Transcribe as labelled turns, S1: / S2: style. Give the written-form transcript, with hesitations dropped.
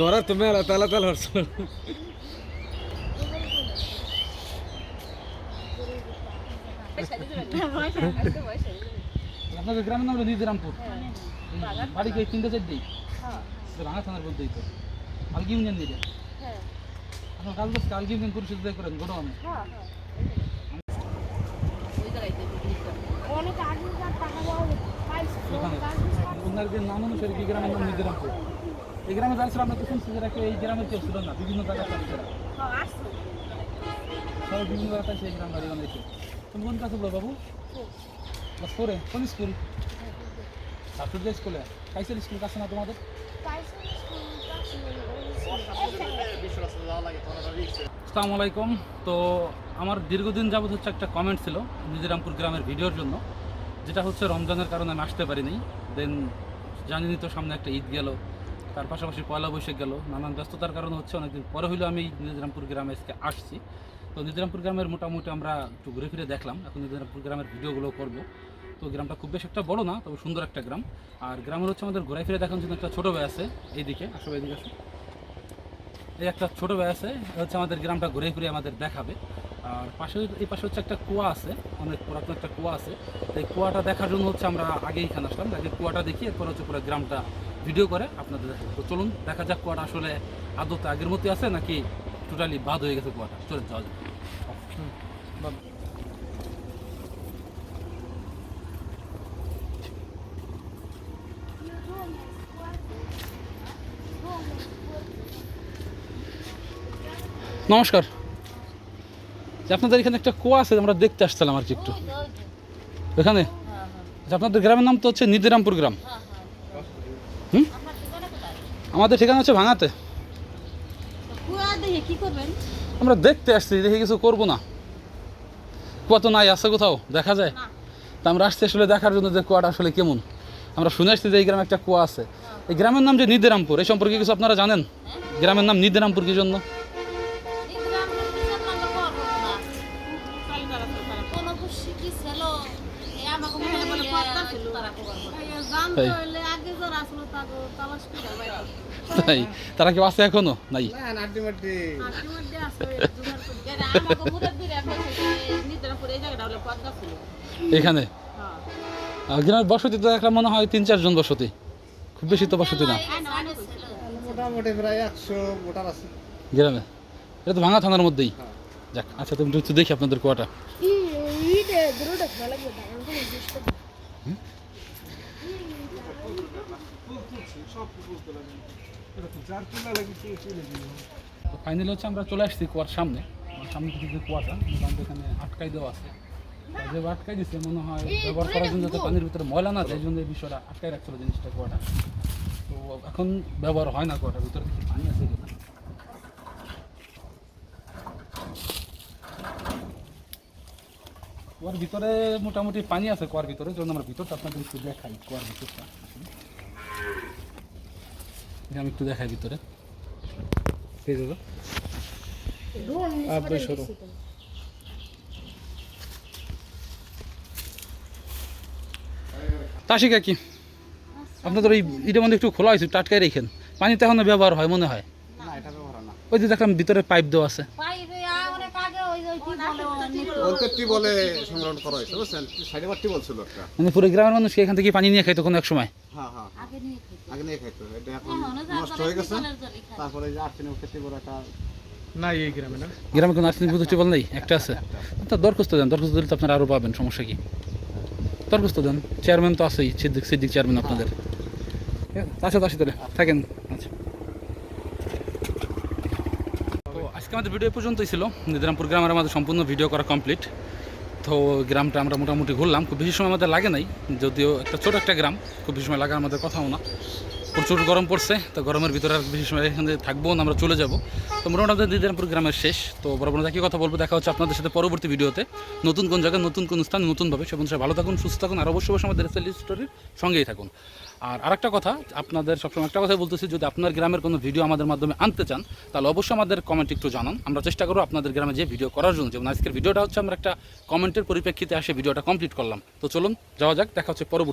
S1: ধরা তুমি তালা তালা হরছো।
S2: আপনাদের গ্রামের নাম হলো নিধিরামপুর। বাড়ি কি 3-4 ভাঙা থানার বলতেই তো আলগি ইউনিয়ন দিলে আপনার কাজ করছে আলগি ইউনিয়ন পরিষদ করেন গোডাউনে। ওনাদের নাম অনুসারে কি গ্রামের নাম নিধিরামপুর। এই গ্রামে যারা ছিল আমরা তো শুনছি যারা এই গ্রামের কেউ ছিল না, বিভিন্ন জায়গায় তারা সবাই বিভিন্ন জায়গায় সেই গ্রাম বাড়ি বানাইছে। তুমি কোন কাছে বলো বাবু? ক্লাস 4 কোন স্কুল? ছাত্রদের স্কুলে। কাইসের স্কুল কাছে না তোমাদের? আসসালামু আলাইকুম। তো আমার দীর্ঘদিন যাবত হচ্ছে একটা কমেন্ট ছিল নিধিরামপুর গ্রামের ভিডিওর জন্য, যেটা হচ্ছে রমজানের কারণে আমি আসতে পারিনি। দেন জানিনি তো সামনে একটা ঈদ গেল, তার পাশাপাশি পয়লা বৈশাখ গেল, নানান ব্যস্ততার কারণে হচ্ছে অনেকদিন পরে হইলেও আমি নিধিরামপুর গ্রামে আজকে আসছি। তো নিধিরামপুর গ্রামের মোটামুটি আমরা একটু ঘুরে ফিরে দেখলাম, এখন নিধিরামপুর গ্রামের ভিডিওগুলো করব। তো গ্রামটা খুব বেশ একটা বড় না, তবে সুন্দর একটা গ্রাম। আর গ্রামের হচ্ছে আমাদের ঘুরে ফিরে দেখানোর জন্য একটা ছোটো ভাই আছে এইদিকে, আসলে এইদিকে আসো। এই একটা ছোটো ভাই আছে, হচ্ছে আমাদের গ্রামটা ঘুরে ফিরে আমাদের দেখাবে। আর এই পাশে হচ্ছে একটা কুয়া আছে, অনেক পুরাতন একটা কুয়া আছে। এই কুয়াটা দেখার জন্য হচ্ছে আমরা আগে এখানে আসলাম, আগে কুয়াটা দেখি, এরপর হচ্ছে পুরো গ্রামটা ভিডিও করে আপনাদের দেখাবো। তো চলুন দেখা যাক কুয়াটা আসলে আদতে আগের মতোই আছে নাকি টোটালি বাদ হয়ে গেছে কুয়াটা। চলে যাওয়া যাক। নমস্কার, আপনাদের এখানে একটা কুয়া আছে, আমরা দেখতে আসছিলাম আর কি একটু এখানে। আপনাদের গ্রামের নাম তো হচ্ছে নিধিরামপুর গ্রাম। আমাদের ঠিকানা হচ্ছে ভাঙাতে। আমরা দেখতে আসছি, দেখে কিছু করবো না। কুয়া তো নাই, আছে কোথাও দেখা যায়? তা আমরা আসছি আসলে দেখার জন্য যে কুয়াটা আসলে কেমন। আমরা শুনে আসছি যে এই গ্রামে একটা কুয়া আছে। এই গ্রামের নাম যে নিধিরামপুর, এই সম্পর্কে কিছু আপনারা জানেন? গ্রামের নাম নিধিরামপুর কি জন্য? তাই তারা কেউ আছে এখনো? নাই এখানে গ্রামের বসতি তো দেখলাম মনে হয় 3-4 জন বসতি, খুব বেশি তো বসতি না
S1: মোটামুটি প্রায় 100 ভোটার আছে
S2: গ্রামে। এটা তো ভাঙা থানার মধ্যেই। যাক, আচ্ছা তুমি একটু দেখি আপনাদের কুয়াটা। ফাইনালি হচ্ছে আমরা চলে আসছি কুয়ার সামনে। আমার সামনে কিছু কুয়াটা মোটামুটি এখানে আটকাই দেওয়া আছে, যে আটকাই দিচ্ছে মনে হয় ব্যবহার করার জন্য, যাতে পানির ভিতরে ময়লা না যায়, এই জন্য এই বিষয়টা আটকাই রাখছিল জিনিসটা কুয়াটা। তো এখন ব্যবহার হয় না কুয়াটার ভিতরে, দেখি পানি আছে কিনা। কুয়ার ভিতরে মোটামুটি পানি আছে কুয়ার ভিতরে, জন্য আমরা ভিতরটা আপনাদের একটু দেখাই। কুয়ার ভিতরটা আমি একটু দেখাই ভিতরে। তাসি কাকি, আপনাদের ওই ইটের মধ্যে একটু খোলা হয়েছে, টাটকাই রেখেন। পানি তো এখনো ব্যবহার হয় মনে হয়? ওই যে দেখলাম ভিতরে পাইপ দেওয়া আছে। মানে পুরো গ্রামের মানুষ এখান থেকে পানি নিয়ে খাইতো কোনো এক সময়। গ্রামে কোনো আর্সেনিক টিউবওয়েল নেই? একটা আছে। তা দরখাস্ত দেন, দরখাস্ত দিলে তো আপনারা আরও পাবেন, সমস্যা কি? দরখাস্ত দেন, চেয়ারম্যান তো আছেই, সিদ্দিক চেয়ারম্যান আপনাদের। আচ্ছা তাহলে থাকেন। আচ্ছা, তো আজকে আমাদের ভিডিও পর্যন্তই ছিল। নিধিরামপুর গ্রামের আমাদের সম্পূর্ণ ভিডিও করা কমপ্লিট। তো গ্রামটা আমরা মোটামুটি ঘুরলাম, খুব বেশি সময় আমাদের লাগে নাই, যদিও একটা ছোট একটা গ্রাম, খুব বেশি সময় লাগার আমাদের কথাও না। প্রচুর গরম পড়ছে, তো গরমের ভিতরে আর বেশি সময় এখানে থাকবো না, আমরা চলে যাব। তো মোটামুটি আমাদের নিধিরামপুর গ্রামের শেষ। তো বরাবর একই কথা বলবো, দেখা হচ্ছে আপনাদের সাথে পরবর্তী ভিডিওতে, নতুন কোন জায়গায়, নতুন কোন স্থান, নতুনভাবে। সে বন্ধুরা ভালো থাকুন, সুস্থ থাকুন, আর অবশ্যই আমাদের এসএলডি স্টোরির সঙ্গেই থাকুন। আর আরেকটা কথা, আপনাদের সবসময় একটা কথাই বলতেছি, যদি আপনার গ্রামের কোনো ভিডিও আমাদের মাধ্যমে আনতে চান, তাহলে অবশ্যই আমাদের কমেন্ট একটু জানান। আমরা চেষ্টা করবো আপনাদের গ্রামে যে ভিডিও করার জন্য। যেমন আজকের ভিডিওটা হচ্ছে আমরা একটা কমেন্টের পরিপ্রেক্ষিতে আসে ভিডিওটা কমপ্লিট করলাম। তো চলুন যাওয়া যাক, দেখা হচ্ছে পরবর্তী।